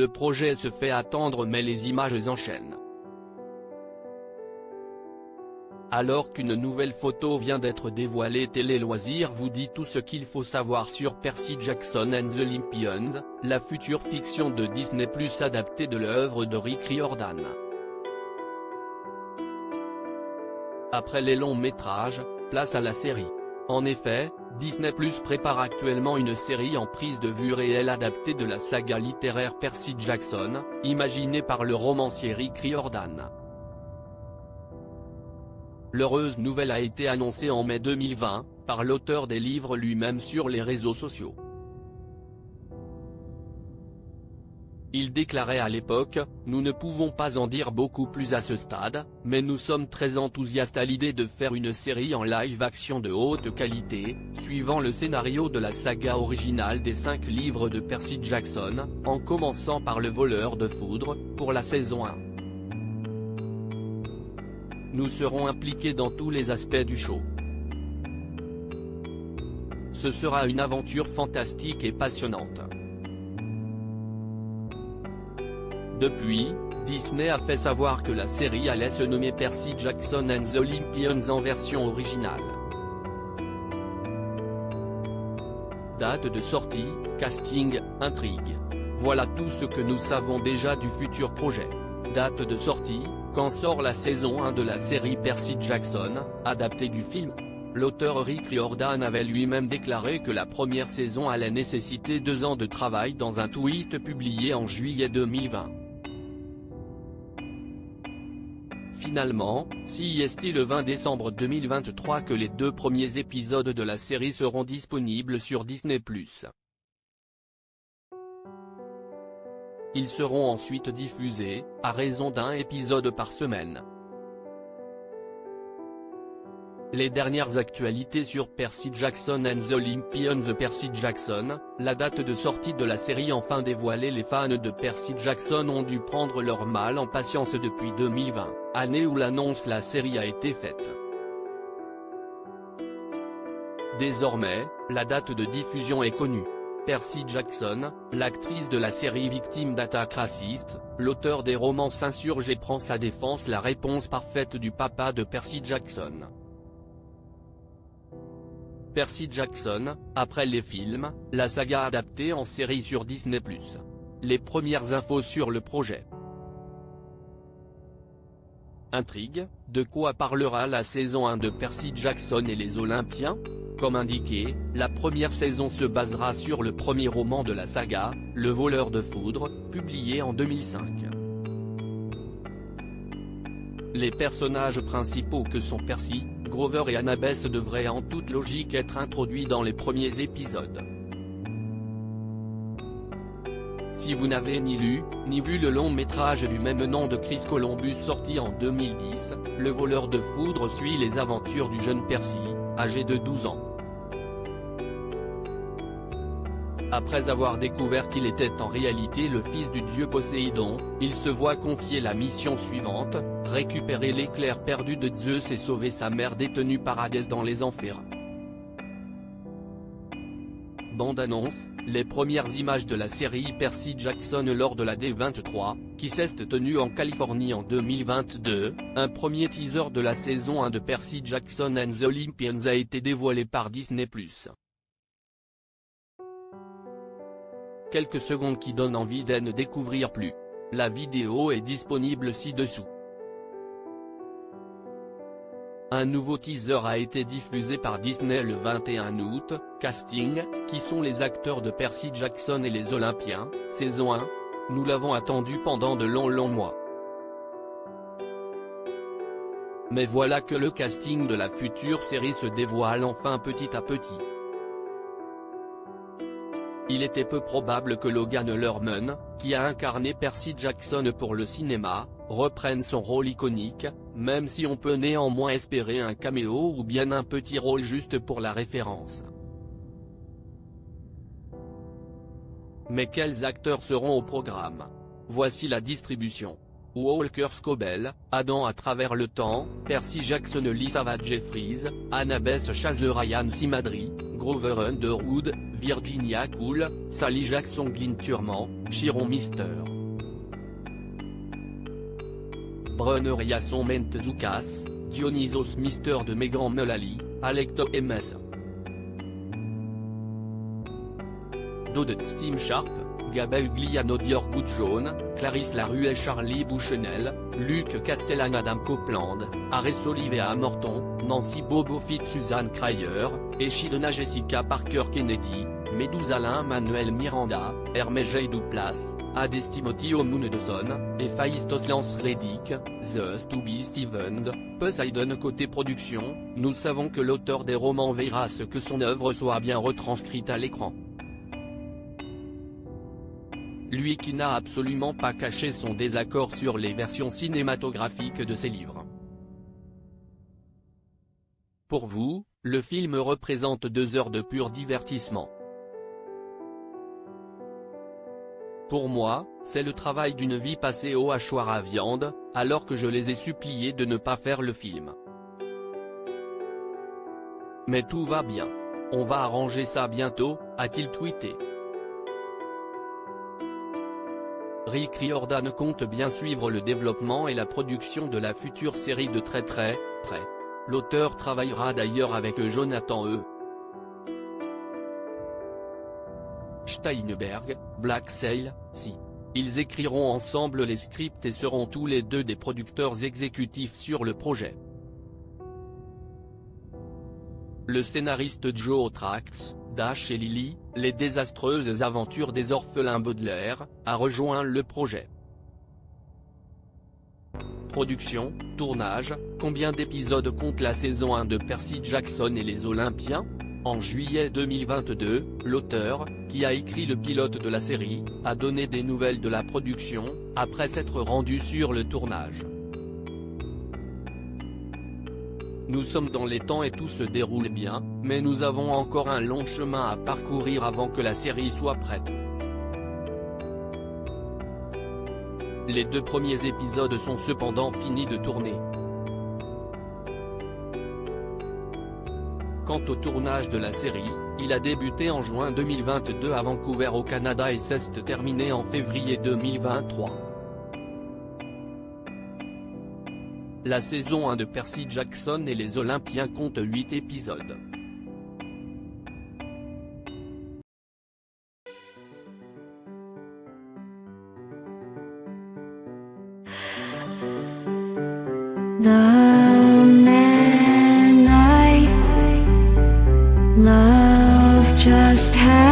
Le projet se fait attendre mais les images enchaînent. Alors qu'une nouvelle photo vient d'être dévoilée, Télé Loisirs vous dit tout ce qu'il faut savoir sur Percy Jackson and the Olympians, la future fiction de Disney+ adaptée de l'œuvre de Rick Riordan. Après les longs métrages, place à la série. En effet, Disney+ prépare actuellement une série en prise de vue réelle adaptée de la saga littéraire Percy Jackson, imaginée par le romancier Rick Riordan. L'heureuse nouvelle a été annoncée en mai 2020, par l'auteur des livres lui-même sur les réseaux sociaux. Il déclarait à l'époque « Nous ne pouvons pas en dire beaucoup plus à ce stade, mais nous sommes très enthousiastes à l'idée de faire une série en live-action de haute qualité, suivant le scénario de la saga originale des 5 livres de Percy Jackson, en commençant par Le Voleur de Foudre, pour la saison 1. Nous serons impliqués dans tous les aspects du show. Ce sera une aventure fantastique et passionnante. » Depuis, Disney a fait savoir que la série allait se nommer Percy Jackson and the Olympians en version originale. Date de sortie, casting, intrigue. Voilà tout ce que nous savons déjà du futur projet. Date de sortie, quand sort la saison 1 de la série Percy Jackson, adaptée du film. L'auteur Rick Riordan avait lui-même déclaré que la première saison allait nécessiter 2 ans de travail dans un tweet publié en juillet 2020. Finalement, c'est le 20 décembre 2023 que les 2 premiers épisodes de la série seront disponibles sur Disney+. Ils seront ensuite diffusés, à raison d'1 épisode par semaine. Les dernières actualités sur Percy Jackson and the Olympians. Percy Jackson, la date de sortie de la série enfin dévoilée. Les fans de Percy Jackson ont dû prendre leur mal en patience depuis 2020, année où l'annonce la série a été faite. Désormais, la date de diffusion est connue. Percy Jackson, l'actrice de la série victime d'attaques racistes, l'auteur des romances insurgés prend sa défense. La réponse parfaite du papa de Percy Jackson. Percy Jackson, après les films, la saga adaptée en série sur Disney+. Les premières infos sur le projet. Intrigue, de quoi parlera la saison 1 de Percy Jackson et les Olympiens? Comme indiqué, la première saison se basera sur le premier roman de la saga, Le Voleur de Foudre, publié en 2005. Les personnages principaux que sont Percy, Grover et Annabeth devraient en toute logique être introduits dans les premiers épisodes. Si vous n'avez ni lu, ni vu le long métrage du même nom de Chris Columbus sorti en 2010, Le Voleur de Foudre suit les aventures du jeune Percy, âgé de 12 ans. Après avoir découvert qu'il était en réalité le fils du dieu Poséidon, il se voit confier la mission suivante, récupérer l'éclair perdu de Zeus et sauver sa mère détenue par Hadès dans les enfers. Bande-annonce, les premières images de la série Percy Jackson lors de la D23, qui s'est tenue en Californie en 2022, un premier teaser de la saison 1 de Percy Jackson and the Olympians a été dévoilé par Disney+. Quelques secondes qui donnent envie d'en découvrir plus. La vidéo est disponible ci-dessous. Un nouveau teaser a été diffusé par Disney le 21 août, casting, qui sont les acteurs de Percy Jackson et les Olympiens, saison 1. Nous l'avons attendu pendant de longs mois. Mais voilà que le casting de la future série se dévoile enfin petit à petit. Il était peu probable que Logan Lerman, qui a incarné Percy Jackson pour le cinéma, reprenne son rôle iconique, même si on peut néanmoins espérer un caméo ou bien un petit rôle juste pour la référence. Mais quels acteurs seront au programme? Voici la distribution. Walker Scobell, Adam à travers le temps, Percy Jackson, Lisa Savage Jeffries, Annabeth Chazeux, Ryan Simadri, Grover Underwood, Virginia Cool, Sally Jackson, Glyn Turman, Chiron Mister Brunner, Yason Mentezoukas, Dionysos Mister de Megan Mullally, Alecto MS Dodette Steam Sharp, Gaba Ugliano, Dior Good Jaune, Clarisse Larue, Charlie Bouchenel, Luc Castellan, Adam Copeland, Ares Olivia Morton, Nancy Bobo Fit, Suzanne Cryer, Echidna Jessica Parker Kennedy, Médousalin Manuel Miranda, Hermès J. Douplas, Hades Timothy O'Munedson, Héphaïstos Lance Reddick, The Stubby Stevens, Poseidon. Côté production, nous savons que l'auteur des romans veillera à ce que son œuvre soit bien retranscrite à l'écran. Lui qui n'a absolument pas caché son désaccord sur les versions cinématographiques de ses livres. Pour vous, le film représente 2 heures de pur divertissement. Pour moi, c'est le travail d'une vie passée au hachoir à viande, alors que je les ai suppliés de ne pas faire le film. Mais tout va bien. On va arranger ça bientôt, a-t-il tweeté. Rick Riordan compte bien suivre le développement et la production de la future série de très près. L'auteur travaillera d'ailleurs avec Jonathan E. Steinberg, Black Sail, si. Ils écriront ensemble les scripts et seront tous les deux des producteurs exécutifs sur le projet. Le scénariste Joe Tracts, Dash et Lily, les désastreuses aventures des orphelins Baudelaire, a rejoint le projet. Production, tournage, combien d'épisodes compte la saison 1 de Percy Jackson et les Olympiens? En juillet 2022, l'auteur, qui a écrit le pilote de la série, a donné des nouvelles de la production, après s'être rendu sur le tournage. Nous sommes dans les temps et tout se déroule bien, mais nous avons encore un long chemin à parcourir avant que la série soit prête. Les 2 premiers épisodes sont cependant finis de tourner. Quant au tournage de la série, il a débuté en juin 2022 à Vancouver au Canada et s'est terminé en février 2023. La saison 1 de Percy Jackson et les Olympiens compte 8 épisodes. The man I love just had